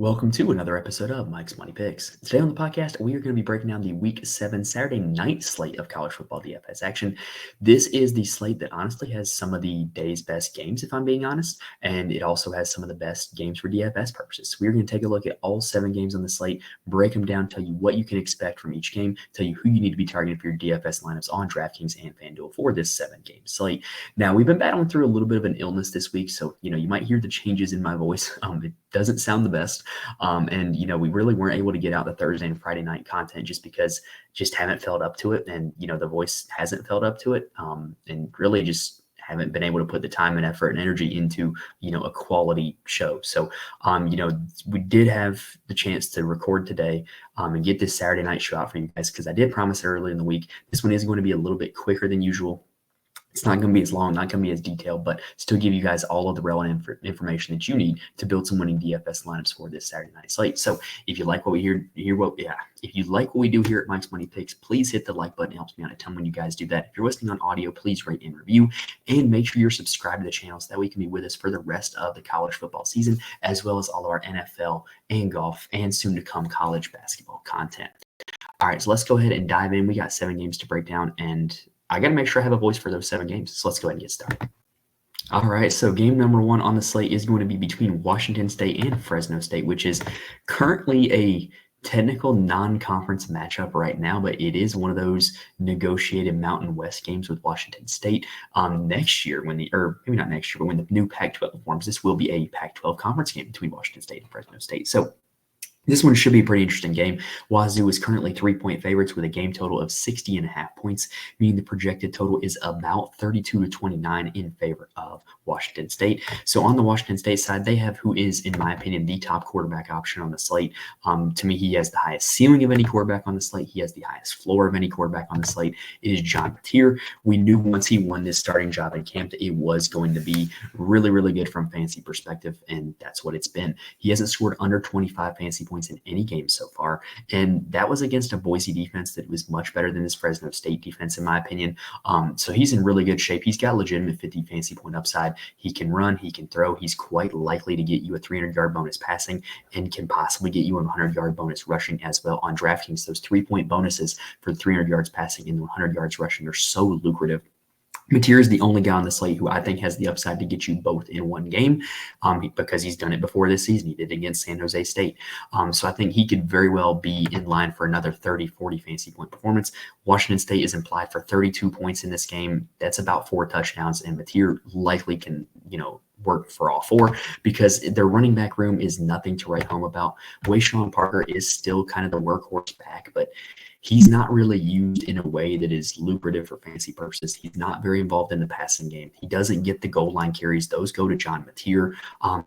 Welcome to another episode of Mike's Money Picks. Today on the podcast, we are going to be breaking down the Week 7 Saturday night slate of college football DFS action. This is the slate that honestly has some of the day's best games, if I'm being honest, and it also has some of the best games for DFS purposes. We're going to take a look at all 7 games on the slate, break them down, tell you what you can expect from each game, tell you who you need to be targeting for your DFS lineups on DraftKings and FanDuel for this 7-game slate. Now, we've been battling through a little bit of an illness this week, so you might hear the changes in my voice. It doesn't sound the best. We really weren't able to get out the Thursday and Friday night content just because just haven't felt up to it. And, the voice hasn't felt up to it. And really just haven't been able to put the time and effort and energy into, a quality show. So, we did have the chance to record today and get this Saturday night show out for you guys because I did promise early in the week. This one is going to be a little bit quicker than usual. It's not going to be as long, not going to be as detailed, but still give you guys all of the relevant information that you need to build some winning DFS lineups for this Saturday night slate. So if you like what we if you like what we do here at Mike's Money Picks, please hit the like button. It helps me out a ton when you guys do that. If you're listening on audio, please rate and review, and make sure you're subscribed to the channel so that we can be with us for the rest of the college football season, as well as all of our NFL and golf and soon to come college basketball content. All right, so let's go ahead and dive in. We got 7 games to break down, and I got to make sure I have a voice for those 7 games. So let's go ahead and get started. All right, so game number 1 on the slate is going to be between Washington State and Fresno State, which is currently a technical non-conference matchup right now, but it is one of those negotiated Mountain West games with Washington State. Next year, when the new Pac-12 forms, this will be a Pac-12 conference game between Washington State and Fresno State. So this one should be a pretty interesting game. Wazoo is currently 3-point favorites with a game total of 60.5 points, meaning the projected total is about 32-29 in favor of Washington State. So on the Washington State side, they have who is, in my opinion, the top quarterback option on the slate. To me, he has the highest ceiling of any quarterback on the slate. He has the highest floor of any quarterback on the slate. It is John Mateer. We knew once he won this starting job in camp that it was going to be really, really good from fantasy perspective, and that's what it's been. He hasn't scored under 25 fantasy points in any game so far, and that was against a Boise defense that was much better than this Fresno State defense, in my opinion. So he's in really good shape. He's got legitimate 50 fantasy point upside. He can run, he can throw. He's quite likely to get you a 300-yard bonus passing and can possibly get you a 100-yard bonus rushing as well on DraftKings. Those 3-point bonuses for 300 yards passing and 100 yards rushing are so lucrative. Mateer is the only guy on the slate who I think has the upside to get you both in one game because he's done it before this season. He did it against San Jose State. So I think he could very well be in line for another 30, 40 fantasy point performance. Washington State is implied for 32 points in this game. That's about 4 touchdowns, and Mateer likely can, work for all 4 because their running back room is nothing to write home about. Wayshawn Parker is still kind of the workhorse back, but he's not really used in a way that is lucrative for fantasy purposes. He's not very involved in the passing game. He doesn't get the goal line carries. Those go to John Mateer.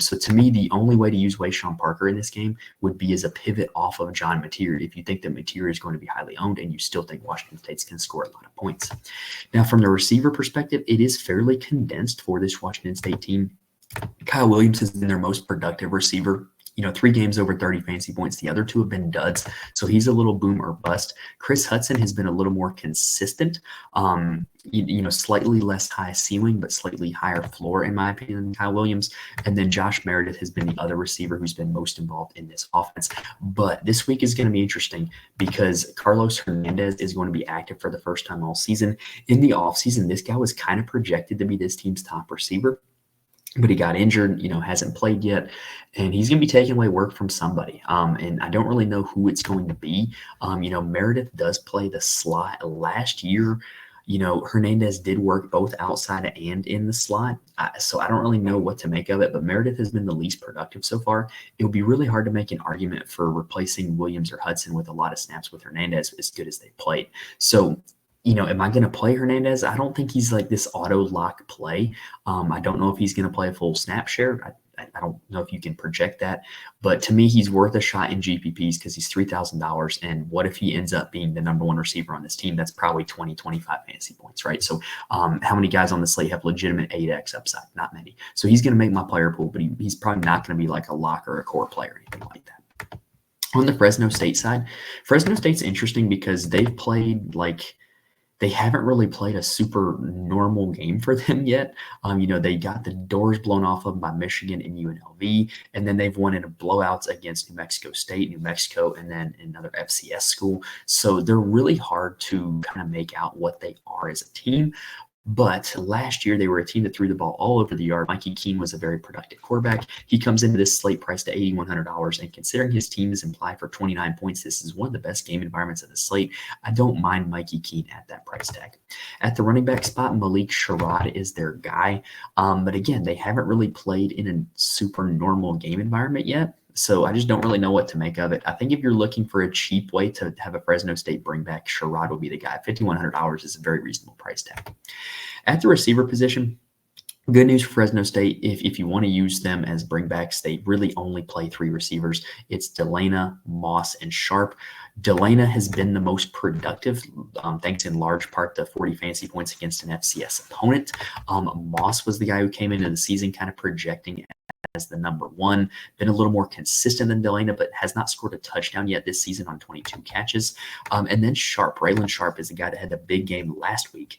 So to me, the only way to use Wayshawn Parker in this game would be as a pivot off of John Mateer if you think that Mateer is going to be highly owned and you still think Washington State's going to score a lot of points. Now, from the receiver perspective, it is fairly condensed for this Washington State team. Kyle Williams has been their most productive receiver. 3 games over 30 fantasy points. The other 2 have been duds, so he's a little boom or bust. Chris Hudson has been a little more consistent, slightly less high ceiling, but slightly higher floor, in my opinion, than Kyle Williams. And then Josh Meredith has been the other receiver who's been most involved in this offense. But this week is going to be interesting because Carlos Hernandez is going to be active for the first time all season. In the offseason, this guy was kind of projected to be this team's top receiver, but he got injured, hasn't played yet, and he's going to be taking away work from somebody. And I don't really know who it's going to be. Meredith does play the slot. Last year, Hernandez did work both outside and in the slot. So I don't really know what to make of it, but Meredith has been the least productive so far. It would be really hard to make an argument for replacing Williams or Hudson with a lot of snaps with Hernandez as good as they played. So am I going to play Hernandez? I don't think he's like this auto lock play. I don't know if he's going to play a full snap share. I don't know if you can project that, but to me, he's worth a shot in GPPs because he's $3,000. And what if he ends up being the number 1 receiver on this team? That's probably 20, 25 fantasy points, right? So how many guys on the slate have legitimate 8X upside? Not many. So he's going to make my player pool, but he's probably not going to be like a lock or a core player or anything like that. On the Fresno State side, Fresno State's interesting because they've played like they haven't really played a super normal game for them yet. They got the doors blown off of them by Michigan and UNLV, and then they've won in blowouts against New Mexico State, New Mexico, and then another FCS school. So they're really hard to kind of make out what they are as a team. But last year, they were a team that threw the ball all over the yard. Mikey Keene was a very productive quarterback. He comes into this slate priced at $8,100, and considering his team is implied for 29 points, this is one of the best game environments of the slate. I don't mind Mikey Keene at that price tag. At the running back spot, Malik Sherrod is their guy. But again, they haven't really played in a super normal game environment yet. So I just don't really know what to make of it. I think if you're looking for a cheap way to have a Fresno State bring back, Sherrod will be the guy. $5,100 is a very reasonable price tag. At the receiver position, good news for Fresno State. If you want to use them as bringbacks, they really only play 3 receivers. It's Delana, Moss, and Sharp. Delana has been the most productive, thanks in large part to 40 fantasy points against an FCS opponent. Moss was the guy who came into the season kind of projecting as the number 1, been a little more consistent than Delana, but has not scored a touchdown yet this season on 22 catches. And then Sharp, Raylan Sharp is the guy that had the big game last week.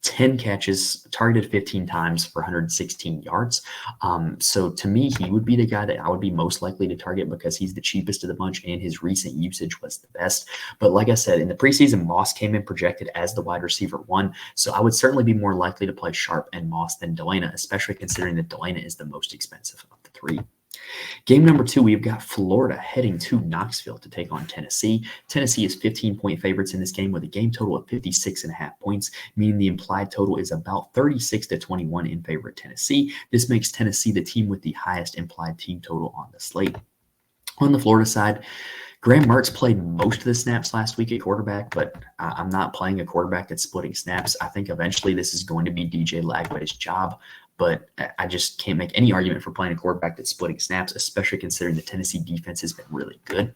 10 catches, targeted 15 times for 116 yards. So to me, he would be the guy that I would be most likely to target because he's the cheapest of the bunch and his recent usage was the best. But like I said, in the preseason, Moss came in projected as the wide receiver 1. So I would certainly be more likely to play Sharp and Moss than Delana, especially considering that Delana is the most expensive of the 3. Game number 2, we've got Florida heading to Knoxville to take on Tennessee. Tennessee is 15-point favorites in this game with a game total of 56.5 points, meaning the implied total is about 36-21 in favor of Tennessee. This makes Tennessee the team with the highest implied team total on the slate. On the Florida side, Graham Mertz played most of the snaps last week at quarterback, but I'm not playing a quarterback that's splitting snaps. I think eventually this is going to be DJ Lagway's job, but I just can't make any argument for playing a quarterback that's splitting snaps, especially considering the Tennessee defense has been really good.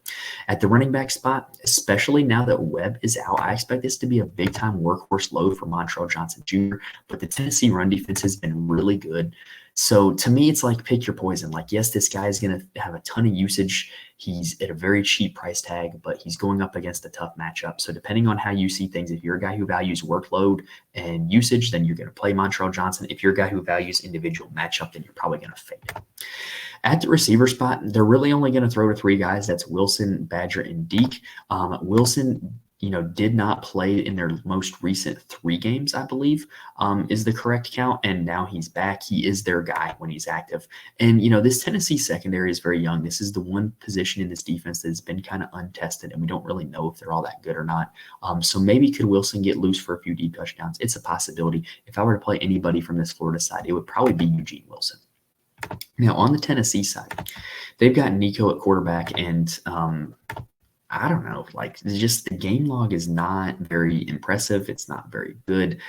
At the running back spot, especially now that Webb is out, I expect this to be a big-time workhorse load for Montrell Johnson Jr., but the Tennessee run defense has been really good. So to me, it's like pick your poison. Like, yes, this guy is going to have a ton of usage. He's at a very cheap price tag, but he's going up against a tough matchup. So depending on how you see things, if you're a guy who values workload and usage, then you're going to play Montrell Johnson. If you're a guy who values individual matchup, then you're probably going to fade it. At the receiver spot, they're really only going to throw to 3 guys. That's Wilson, Badger, and Deke. Wilson did not play in their most recent 3 games, I believe, is the correct count. And now he's back. He is their guy when he's active. And, this Tennessee secondary is very young. This is the one position in this defense that has been kind of untested, and we don't really know if they're all that good or not. So maybe could Wilson get loose for a few deep touchdowns? It's a possibility. If I were to play anybody from this Florida side, it would probably be Eugene Wilson. Now, on the Tennessee side, they've got Nico at quarterback, and I don't know, just the game log is not very impressive. It's not very good.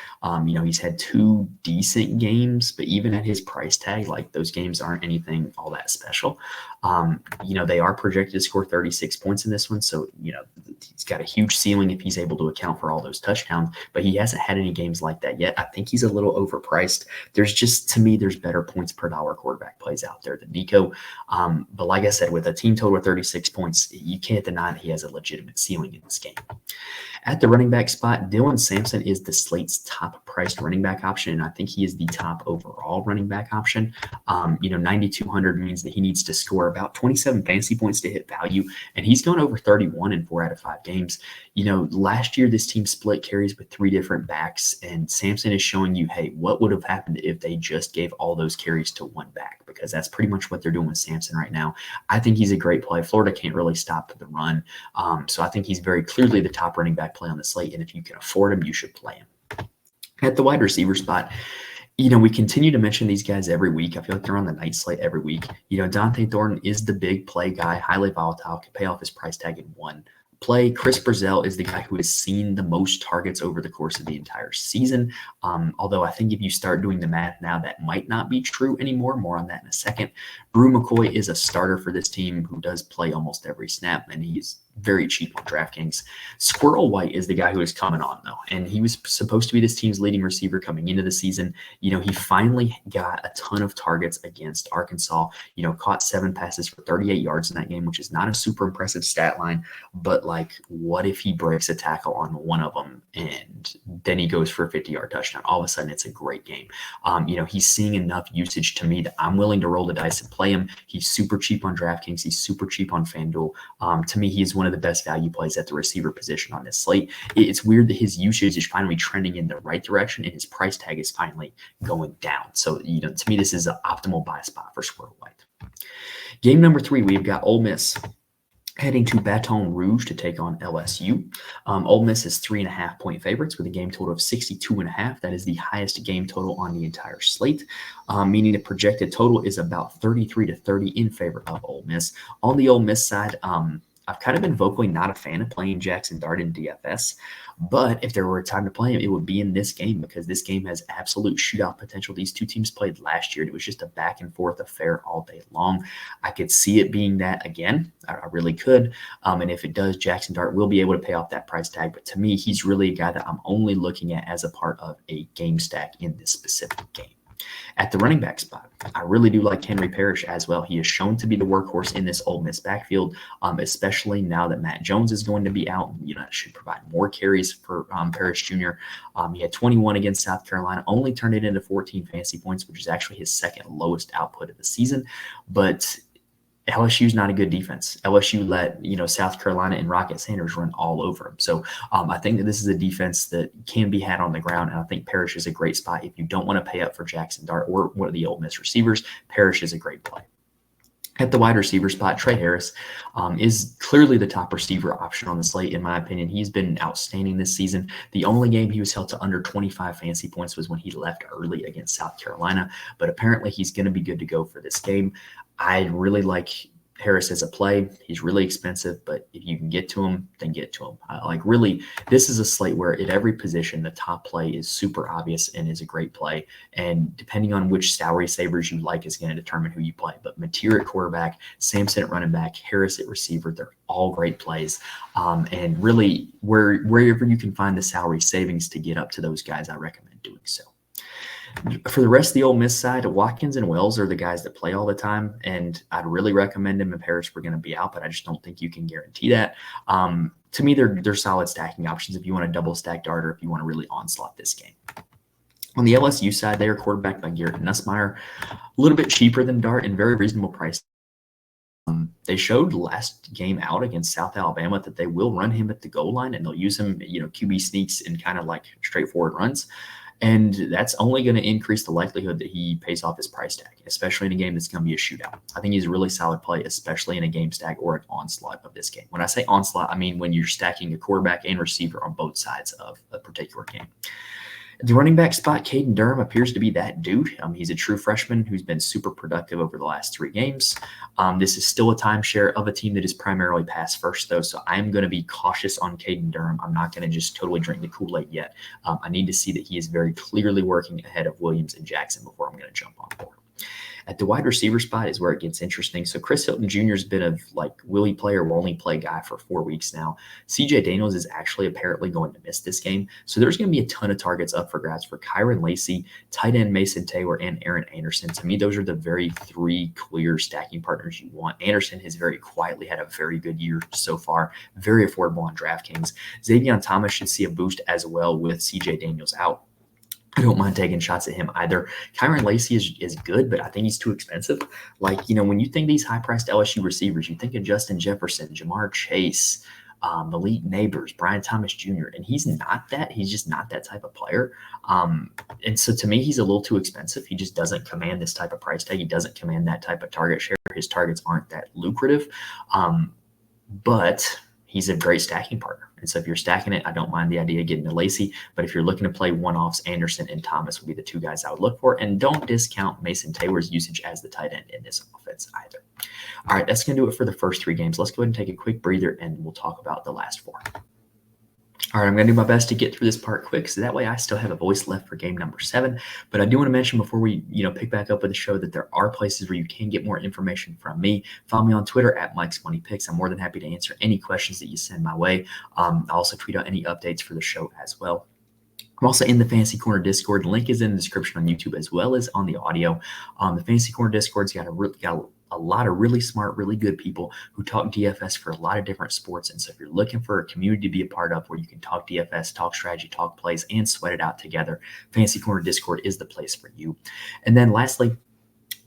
He's had 2 decent games, but even at his price tag, those games aren't anything all that special. They are projected to score 36 points in this one. So, he's got a huge ceiling if he's able to account for all those touchdowns, but he hasn't had any games like that yet. I think he's a little overpriced. To me, there's better points per dollar quarterback plays out there than Nico. But like I said, with a team total of 36 points, you can't deny that he has a legitimate ceiling in this game. At the running back spot, Dylan Sampson is the slate's top priced running back option, and I think he is the top overall running back option. 9,200 means that he needs to score about 27 fantasy points to hit value, and he's gone over 31 in 4 out of 5 games. Last year this team split carries with 3 different backs, and Sampson is showing you, hey, what would have happened if they just gave all those carries to one back? Because that's pretty much what they're doing with Sampson right now. I think he's a great play. Florida can't really stop the run, so I think he's very clearly the top running back play on the slate, and if you can afford him, you should play him. At the wide receiver spot, we continue to mention these guys every week. I feel like they're on the night slate every week. Dante Thornton is the big play guy, highly volatile, can pay off his price tag in 1 play. Chris Brazell is the guy who has seen the most targets over the course of the entire season. Although I think if you start doing the math now, that might not be true anymore. More on that in a second. Brew McCoy is a starter for this team who does play almost every snap, and he's very cheap on DraftKings. Squirrel White is the guy who is coming on, though, and he was supposed to be this team's leading receiver coming into the season. He finally got a ton of targets against Arkansas, caught 7 passes for 38 yards in that game, which is not a super impressive stat line, but what if he breaks a tackle on one of them and then he goes for a 50-yard touchdown? All of a sudden, it's a great game. He's seeing enough usage to me that I'm willing to roll the dice and play him. He's super cheap on DraftKings. He's super cheap on FanDuel. To me, he's one of the best value plays at the receiver position on this slate. It's weird that his usage is finally trending in the right direction and his price tag is finally going down. So, to me, this is an optimal buy spot for Squirrel White. Game number 3, we've got Ole Miss heading to Baton Rouge to take on LSU. Ole Miss is 3.5-point favorites with a game total of 62.5. That is the highest game total on the entire slate, meaning the projected total is about 33-30 in favor of Ole Miss. On the Ole Miss side, I've kind of been vocally not a fan of playing Jackson Dart in DFS, but if there were a time to play him, it would be in this game because this game has absolute shootout potential. These two teams played last year. It was just a back and forth affair all day long. I could see it being that again. I really could. And if it does, Jackson Dart will be able to pay off that price tag. But to me, he's really a guy that I'm only looking at as a part of a game stack in this specific game. At the running back spot, I really do like Henry Parrish as well. He is shown to be the workhorse in this Ole Miss backfield, especially now that Matt Jones is going to be out. That should provide more carries for Parrish Jr. He had 21 against South Carolina, only turned it into 14 fantasy points, which is actually his second lowest output of the season. But LSU's not a good defense. LSU let South Carolina and Rocket Sanders run all over him. So I think that this is a defense that can be had on the ground, and I think Parrish is a great spot. If you don't want to pay up for Jackson Dart or one of the Ole Miss receivers, Parrish is a great play. At the wide receiver spot, Trey Harris is clearly the top receiver option on the slate, in my opinion. He's been outstanding this season. The only game he was held to under 25 fantasy points was when he left early against South Carolina, but apparently he's going to be good to go for this game. I really like Harris as a play. He's really expensive, but if you can get to him, then get to him. Really, this is a slate where at every position, the top play is super obvious and is a great play. And depending on which salary savers you like is going to determine who you play. But Mateer at quarterback, Sampson at running back, Harris at receiver, they're all great plays. And really, wherever you can find the salary savings to get up to those guys, I recommend doing so. For the rest of the Ole Miss side, Watkins and Wells are the guys that play all the time, and I'd really recommend them if Parrish were going to be out, but I just don't think you can guarantee that. To me, they're solid stacking options if you want to double stack Dart or if you want to really onslaught this game. On the LSU side, they are quarterbacked by Garrett Nussmeier, a little bit cheaper than Dart and very reasonable price. They showed last game out against South Alabama that they will run him at the goal line and they'll use him, QB sneaks and kind of like straightforward runs. And that's only going to increase the likelihood that he pays off his price tag, especially in a game that's going to be a shootout. I think he's a really solid play, especially in a game stack or an onslaught of this game. When I say onslaught, I mean when you're stacking a quarterback and receiver on both sides of a particular game. At the running back spot, Caden Durham appears to be that dude. He's a true freshman who's been super productive over the last 3 games. This is still a timeshare of a team that is primarily pass first, though, so I'm going to be cautious on Caden Durham. I'm not going to just totally drink the Kool-Aid yet. I need to see that he is very clearly working ahead of Williams and Jackson before I'm going to jump on board. At the wide receiver spot is where it gets interesting. So Chris Hilton Jr. has been a will he play or will he play guy for 4 weeks now. CJ Daniels is actually apparently going to miss this game. So there's going to be a ton of targets up for grabs for Kyron Lacey, tight end Mason Taylor, and Aaron Anderson. To me, those are the very 3 clear stacking partners you want. Anderson has very quietly had a very good year so far, very affordable on DraftKings. Xavier Thomas should see a boost as well with CJ Daniels out. I don't mind taking shots at him either. Kyron Lacey is good, but I think he's too expensive. When you think these high-priced LSU receivers, you think of Justin Jefferson, Jamar Chase, Malik Neighbors, Brian Thomas Jr., and he's not that. He's just not that type of player. And so to me, he's a little too expensive. He just doesn't command this type of price tag. He doesn't command that type of target share. His targets aren't that lucrative, but he's a great stacking partner. And so if you're stacking it, I don't mind the idea of getting to Lacey. But if you're looking to play one-offs, Anderson and Thomas would be the 2 guys I would look for. And don't discount Mason Taylor's usage as the tight end in this offense either. All right, that's going to do it for the first 3 games. Let's go ahead and take a quick breather, and we'll talk about the last 4. All right, I'm going to do my best to get through this part quick, so that way I still have a voice left for game number 7. But I do want to mention before we, pick back up with the show that there are places where you can get more information from me. Follow me on Twitter at Mike's Money Picks. I'm more than happy to answer any questions that you send my way. I also tweet out any updates for the show as well. I'm also in the Fantasy Corner Discord. The link is in the description on YouTube as well as on the audio. The Fantasy Corner Discord's got a lot of really smart, really good people who talk DFS for a lot of different sports. And so if you're looking for a community to be a part of where you can talk DFS, talk strategy, talk plays, and sweat it out together, Fantasy Corner Discord is the place for you. And then lastly,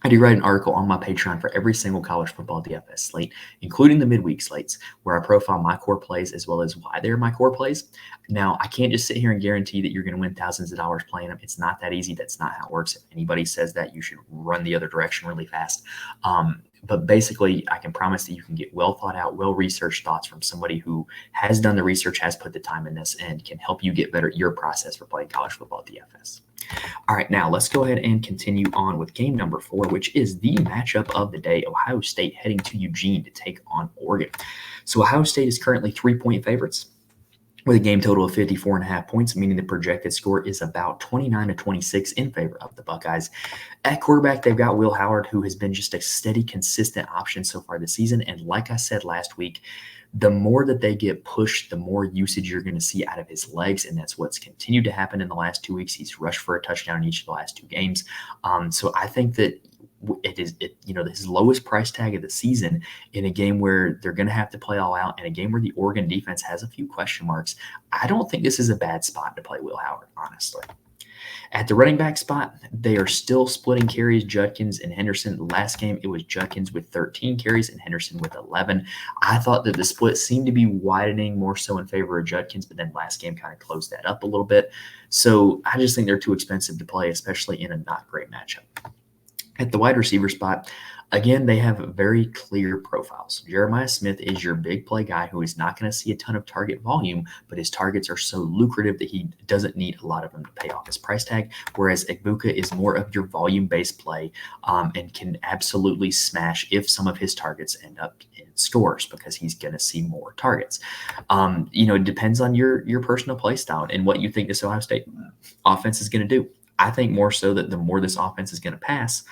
I do write an article on my Patreon for every single college football DFS slate, including the midweek slates, where I profile my core plays as well as why they're my core plays. Now, I can't just sit here and guarantee that you're going to win thousands of dollars playing them. It's not that easy. That's not how it works. If anybody says that, you should run the other direction really fast. But basically, I can promise that you can get well thought out, well-researched thoughts from somebody who has done the research, has put the time in this, and can help you get better at your process for playing college football DFS. All right, now let's go ahead and continue on with game number 4, which is the matchup of the day. Ohio State heading to Eugene to take on Oregon. So Ohio State is currently 3-point favorites with a game total of 54.5 points, meaning the projected score is about 29-26 in favor of the Buckeyes. At quarterback, they've got Will Howard, who has been just a steady, consistent option so far this season. And like I said last week, the more that they get pushed, the more usage you're going to see out of his legs, and that's what's continued to happen in the last 2 weeks. He's rushed for a touchdown in each of the last 2 games. So I think that his lowest price tag of the season in a game where they're going to have to play all out, in a game where the Oregon defense has a few question marks. I don't think this is a bad spot to play Will Howard, honestly. At the running back spot, they are still splitting carries, Judkins and Henderson. Last game, it was Judkins with 13 carries and Henderson with 11. I thought that the split seemed to be widening more so in favor of Judkins, but then last game kind of closed that up a little bit. So I just think they're too expensive to play, especially in a not great matchup. At the wide receiver spot, again, they have very clear profiles. Jeremiah Smith is your big play guy who is not going to see a ton of target volume, but his targets are so lucrative that he doesn't need a lot of them to pay off his price tag, whereas Egbuka is more of your volume-based play and can absolutely smash if some of his targets end up in scores because he's going to see more targets. It depends on your personal play style and what you think this Ohio State offense is going to do. I think more so that the more this offense is going to pass,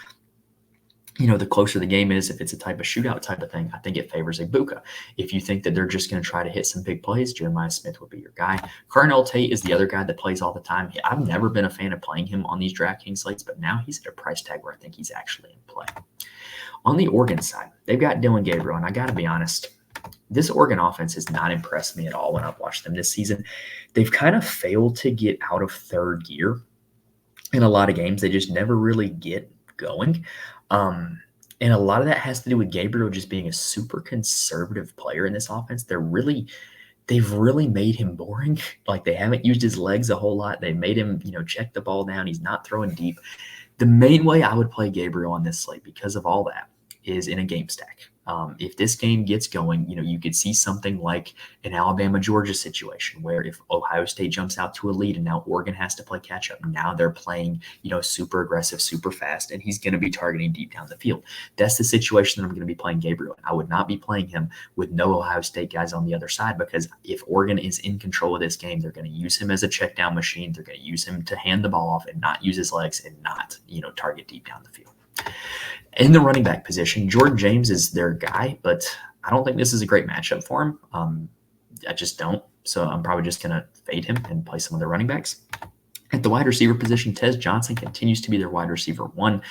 the closer the game is, if it's a type of shootout type of thing, I think it favors Egbuka. If you think that they're just going to try to hit some big plays, Jeremiah Smith would be your guy. Carnell Tate is the other guy that plays all the time. I've never been a fan of playing him on these DraftKings slates, but now he's at a price tag where I think he's actually in play. On the Oregon side, they've got Dylan Gabriel, and I got to be honest, this Oregon offense has not impressed me at all when I've watched them this season. They've kind of failed to get out of third gear in a lot of games. They just never really get going. And a lot of that has to do with Gabriel just being a super conservative player in this offense. They've really made him boring. Like, they haven't used his legs a whole lot. They made him, check the ball down. He's not throwing deep. The main way I would play Gabriel on this slate because of all that is in a game stack. If this game gets going, you could see something like an Alabama-Georgia situation where if Ohio State jumps out to a lead and now Oregon has to play catch-up, now they're playing, super aggressive, super fast, and he's going to be targeting deep down the field. That's the situation that I'm going to be playing Gabriel. I would not be playing him with no Ohio State guys on the other side because if Oregon is in control of this game, they're going to use him as a check down machine. They're going to use him to hand the ball off and not use his legs and not, target deep down the field. In the running back position, Jordan James is their guy, but I don't think this is a great matchup for him. I just don't. So I'm probably just going to fade him and play some of the running backs. At the wide receiver position, Tez Johnson continues to be their wide receiver 1.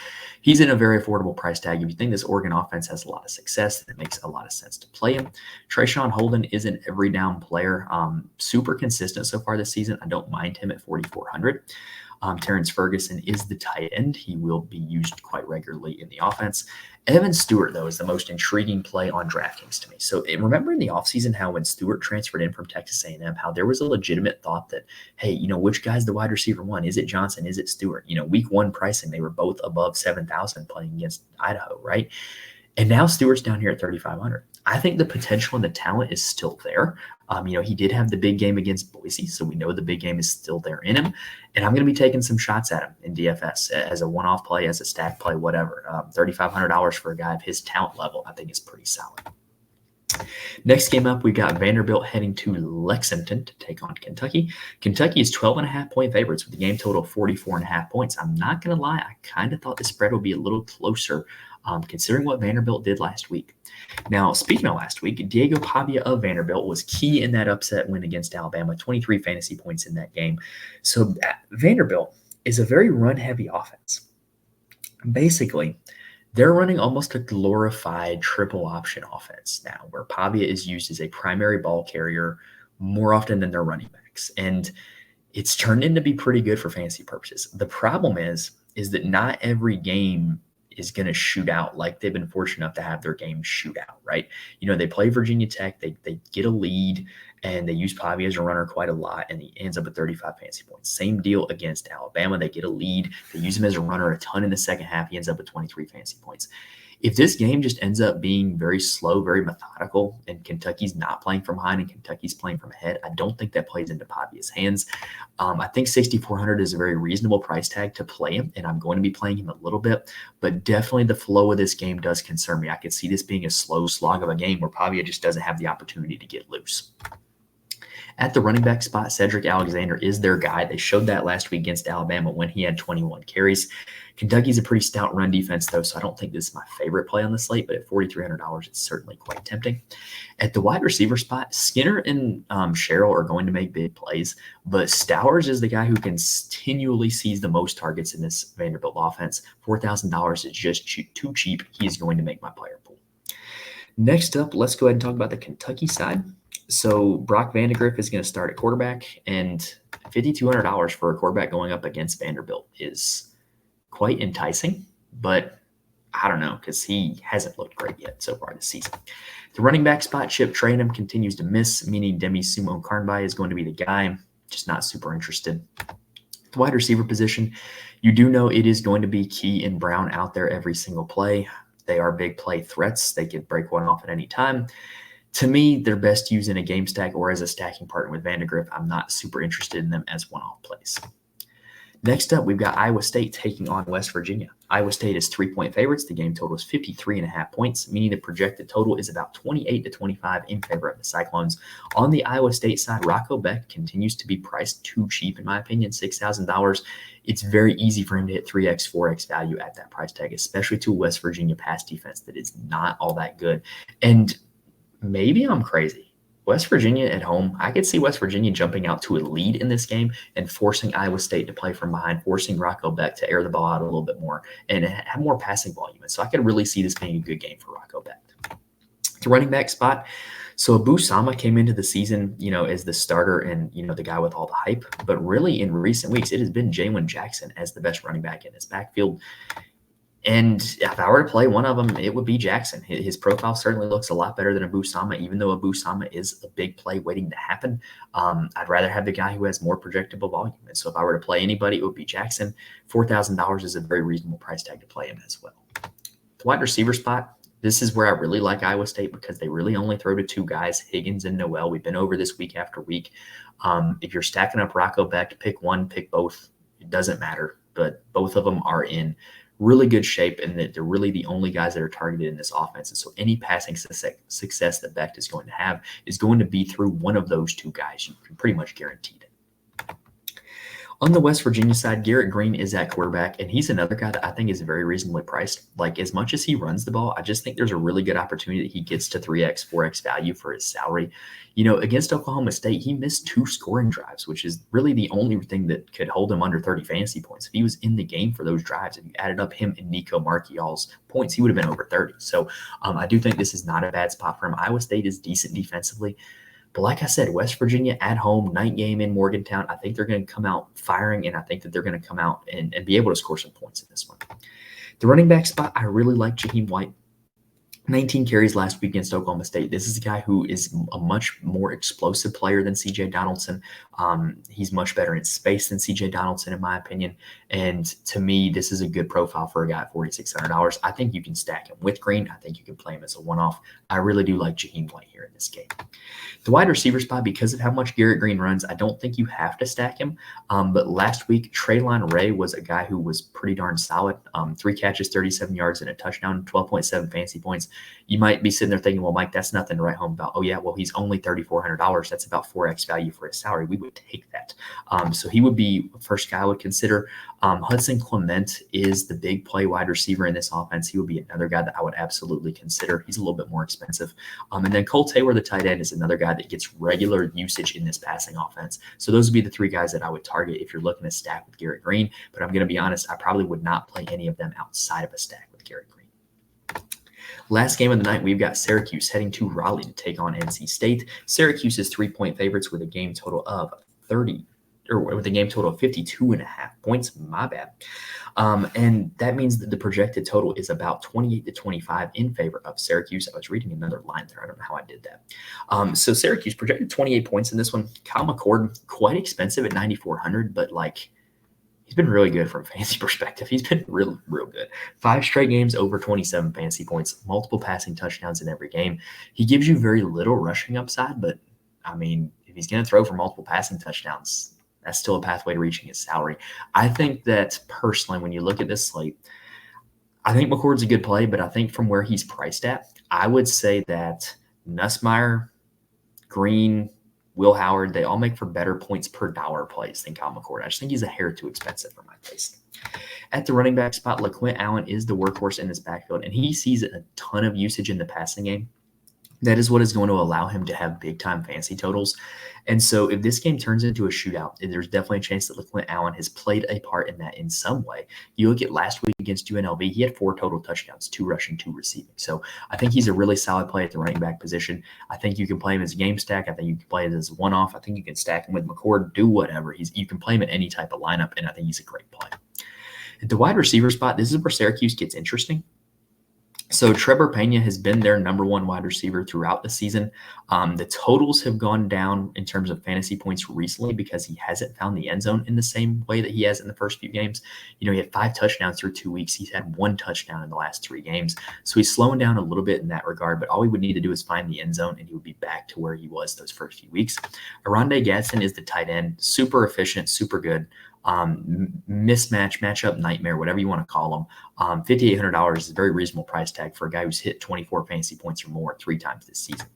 He's in a very affordable price tag. If you think this Oregon offense has a lot of success, it makes a lot of sense to play him. Trayshawn Holden is an every down player, super consistent so far this season. I don't mind him at 4,400. Terrence Ferguson is the tight end. He will be used quite regularly in the offense. Evan Stewart, though, is the most intriguing play on DraftKings to me. So remember in the offseason how when Stewart transferred in from Texas A&M, how there was a legitimate thought that, hey, which guy's the wide receiver 1? Is it Johnson? Is it Stewart? Week 1 pricing, they were both above 7,000 playing against Idaho, right? And now Stewart's down here at 3,500. I think the potential and the talent is still there. He did have the big game against Boise, so we know the big game is still there in him. And I'm going to be taking some shots at him in DFS as a one-off play, as a stack play, whatever. $3,500 for a guy of his talent level, I think is pretty solid. Next game up, we've got Vanderbilt heading to Lexington to take on Kentucky. Kentucky is 12.5-point favorites with a game total of 44.5 points. I'm not going to lie, I kind of thought the spread would be a little closer considering what Vanderbilt did last week. Now, speaking of last week, Diego Pavia of Vanderbilt was key in that upset win against Alabama, 23 fantasy points in that game. So Vanderbilt is a very run-heavy offense. Basically, they're running almost a glorified triple option offense now, where Pavia is used as a primary ball carrier more often than their running backs. And it's turned into be pretty good for fantasy purposes. The problem is that not every game is going to shoot out like they've been fortunate enough to have their game shoot out, right? They play Virginia Tech, they get a lead, and they use Pavia as a runner quite a lot, and he ends up at 35 fantasy points. Same deal against Alabama. They get a lead. They use him as a runner a ton in the second half. He ends up at 23 fantasy points. If this game just ends up being very slow, very methodical, and Kentucky's not playing from behind and Kentucky's playing from ahead, I don't think that plays into Pavia's hands. I think 6,400 is a very reasonable price tag to play him, and I'm going to be playing him a little bit, but definitely the flow of this game does concern me. I could see this being a slow slog of a game where Pavia just doesn't have the opportunity to get loose. At the running back spot, Cedric Alexander is their guy. They showed that last week against Alabama when he had 21 carries. Kentucky's a pretty stout run defense, though, so I don't think this is my favorite play on the slate, but at $4,300, it's certainly quite tempting. At the wide receiver spot, Skinner and Sherrill are going to make big plays, but Stowers is the guy who continually sees the most targets in this Vanderbilt offense. $4,000 is just too cheap. He is going to make my player pool. Next up, let's go ahead and talk about the Kentucky side. So Brock Vandagriff is going to start at quarterback, and $5,200 for a quarterback going up against Vanderbilt is quite enticing, but I don't know because he hasn't looked great yet so far this season. The running back spot, Chip Trayanum continues to miss, meaning Demi Sumo Karnby is going to be the guy. Just not super interested. The wide receiver position, you do know it is going to be Key and Brown out there every single play. They are big play threats. They could break one off at any time. To me, they're best used in a game stack or as a stacking partner with Vandagriff. I'm not super interested in them as one-off plays. Next up, we've got Iowa State taking on West Virginia. Iowa State is 3-point favorites. The game total is 53.5 points, meaning the projected total is about 28 to 25 in favor of the Cyclones. On the Iowa State side, Rocco Beck continues to be priced too cheap, in my opinion, $6,000. It's very easy for him to hit 3x, 4x value at that price tag, especially to a West Virginia pass defense that is not all that good. And maybe I'm crazy. West Virginia at home, I could see West Virginia jumping out to a lead in this game and forcing Iowa State to play from behind, forcing Rocco Beck to air the ball out a little bit more and have more passing volume. And so I could really see this being a good game for Rocco Beck. The running back spot, so Abu Sama came into the season, as the starter and, the guy with all the hype. But really in recent weeks, it has been Jalen Jackson as the best running back in this backfield. And if I were to play one of them, it would be Jackson. His profile certainly looks a lot better than Abu Sama, even though Abu Sama is a big play waiting to happen. I'd rather have the guy who has more projectable volume. And so if I were to play anybody, it would be Jackson. $4,000 is a very reasonable price tag to play him as well. The wide receiver spot, this is where I really like Iowa State because they really only throw to two guys, Higgins and Noel. We've been over this week after week. If you're stacking up Rocco Beck, pick one, pick both. It doesn't matter, but both of them are in really good shape, and that they're really the only guys that are targeted in this offense. And so any passing success that Beck is going to have is going to be through one of those two guys. You can pretty much guarantee it. On the West Virginia side, Garrett Green is at quarterback, and he's another guy that I think is very reasonably priced. Like, as much as he runs the ball, I just think there's a really good opportunity that he gets to 3x, 4x value for his salary. Against Oklahoma State, he missed 2 scoring drives, which is really the only thing that could hold him under 30 fantasy points. If he was in the game for those drives, if you added up him and Nico Marchial's points, he would have been over 30. So I do think this is not a bad spot for him. Iowa State is decent defensively. But like I said, West Virginia at home, night game in Morgantown, I think they're going to come out firing, and I think that they're going to come out and be able to score some points in this one. The running back spot, I really like Jaheim White. 19 carries last week against Oklahoma State. This is a guy who is a much more explosive player than C.J. Donaldson. He's much better in space than C.J. Donaldson, in my opinion. And to me, this is a good profile for a guy at $4,600. I think you can stack him with Green. I think you can play him as a one-off. I really do like Jaheim White here in this game. The wide receiver spot, because of how much Garrett Green runs, I don't think you have to stack him. But last week, Traylon Ray was a guy who was pretty darn solid. 3 catches, 37 yards, and a touchdown, 12.7 fantasy points. You might be sitting there thinking, well, Mike, that's nothing to write home about. Oh, yeah, well, he's only $3,400. That's about 4x value for his salary. We would take that. So he would be the first guy I would consider. Hudson Clement is the big play wide receiver in this offense. He would be another guy that I would absolutely consider. He's a little bit more expensive. And then Colt Taylor, the tight end, is another guy that gets regular usage in this passing offense. So those would be the 3 guys that I would target if you're looking to stack with Garrett Green. But I'm going to be honest, I probably would not play any of them outside of a stack with Garrett Green. Last game of the night, we've got Syracuse heading to Raleigh to take on NC State. Syracuse is 3-point favorites with a game total of 52.5 points. My bad. And that means that the projected total is about 28 to 25 in favor of Syracuse. I was reading another line there. I don't know how I did that. So Syracuse projected 28 points in this one. Kyle McCord, quite expensive at 9,400, but like he's been really good from a fantasy perspective. He's been real good. 5 straight games over 27 fantasy points, multiple passing touchdowns in every game. He gives you very little rushing upside, but I mean, if he's going to throw for multiple passing touchdowns, that's still a pathway to reaching his salary. I think that personally, when you look at this slate, I think McCord's a good play, but I think from where he's priced at, I would say that Nussmeier, Green, Will Howard, they all make for better points per dollar plays than Kyle McCord. I just think he's a hair too expensive for my taste. At the running back spot, LaQuint Allen is the workhorse in this backfield, and he sees a ton of usage in the passing game. That is what is going to allow him to have big-time fantasy totals. And so if this game turns into a shootout, there's definitely a chance that LaQuint Allen has played a part in that in some way. You look at last week against UNLV, he had 4 total touchdowns, 2 rushing, 2 receiving. So I think he's a really solid play at the running back position. I think you can play him as a game stack. I think you can play it as a one-off. I think you can stack him with McCord, do whatever. You can play him in any type of lineup, and I think he's a great play. At the wide receiver spot, this is where Syracuse gets interesting. So Trevor Pena has been their number 1 wide receiver throughout the season. The totals have gone down in terms of fantasy points recently because he hasn't found the end zone in the same way that he has in the first few games. He had 5 touchdowns through 2 weeks. He's had 1 touchdown in the last 3 games. So he's slowing down a little bit in that regard, but all he would need to do is find the end zone and he would be back to where he was those first few weeks. Aronde Gadsden is the tight end, super efficient, super good. Matchup nightmare, whatever you want to call them. $5,800 is a very reasonable price tag for a guy who's hit 24 fantasy points or more 3 times this season.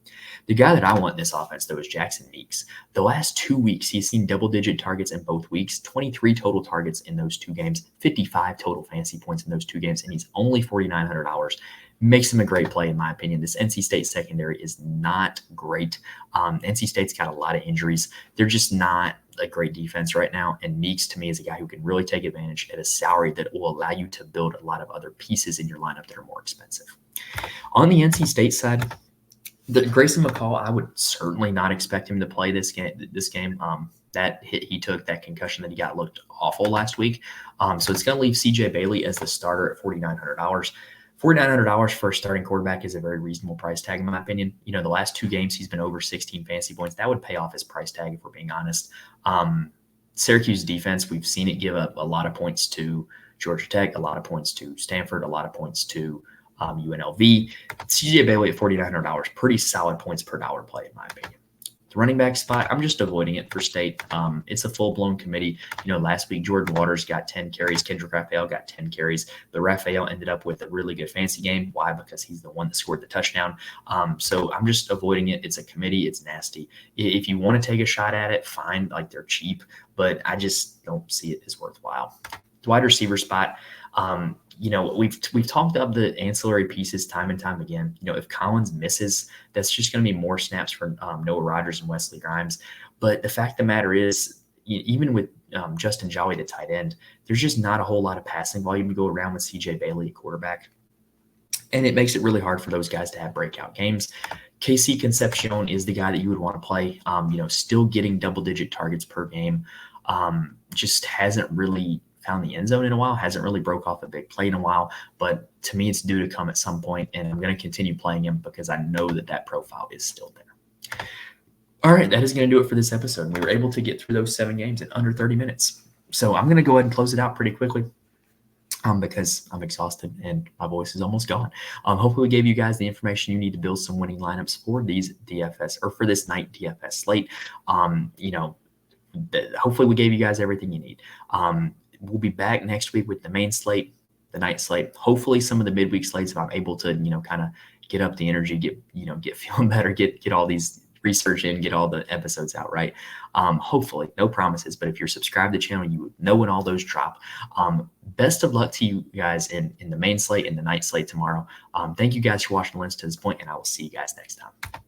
The guy that I want in this offense, though, is Jackson Meeks. The last 2 weeks, he's seen double-digit targets in both weeks, 23 total targets in those 2 games, 55 total fantasy points in those 2 games, and he's only $4,900. Makes him a great play, in my opinion. This NC State secondary is not great. NC State's got a lot of injuries. They're just not a great defense right now. And Meeks, to me, is a guy who can really take advantage at a salary that will allow you to build a lot of other pieces in your lineup that are more expensive. On the NC State side, Grayson McCall, I would certainly not expect him to play this game. That hit he took, that concussion that he got, looked awful last week. So it's going to leave CJ Bailey as the starter at $4,900. $4,900 for a starting quarterback is a very reasonable price tag, in my opinion. The last 2 games, he's been over 16 fantasy points. That would pay off his price tag, if we're being honest. Syracuse defense, we've seen it give up a lot of points to Georgia Tech, a lot of points to Stanford, a lot of points to UNLV. CJ Bailey at $4,900, pretty solid points per dollar play, in my opinion. The running back spot, I'm just avoiding it for State. It's a full-blown committee. Last week, Jordan Waters got 10 carries. Kendrick Raphael got 10 carries. But Raphael ended up with a really good fantasy game. Why? Because he's the one that scored the touchdown. So I'm just avoiding it. It's a committee. It's nasty. If you want to take a shot at it, fine. They're cheap. But I just don't see it as worthwhile. The wide receiver spot, we've talked up the ancillary pieces time and time again. If Collins misses, that's just going to be more snaps for Noah Rodgers and Wesley Grimes. But the fact of the matter is, even with Justin Jolly, the tight end, there's just not a whole lot of passing volume to go around with CJ Bailey at quarterback. And it makes it really hard for those guys to have breakout games. KC Concepcion is the guy that you would want to play, still getting double-digit targets per game. Just hasn't really found the end zone in a while, hasn't really broke off a big play in a while, but to me, it's due to come at some point, and I'm going to continue playing him because I know that profile is still there. All right, that is going to do it for this episode. We were able to get through those 7 games in under 30 minutes. So I'm going to go ahead and close it out pretty quickly. Because I'm exhausted and my voice is almost gone. Hopefully we gave you guys the information you need to build some winning lineups for these DFS or for this night DFS slate. Hopefully we gave you guys everything you need. We'll be back next week with the main slate, the night slate. Hopefully some of the midweek slates, if I'm able to, kind of get up the energy, get feeling better, get all these research in, get all the episodes out, right? Hopefully, no promises, but if you're subscribed to the channel, you would know when all those drop. Best of luck to you guys in the main slate and the night slate tomorrow. Thank you guys for watching the lens to this point, and I will see you guys next time.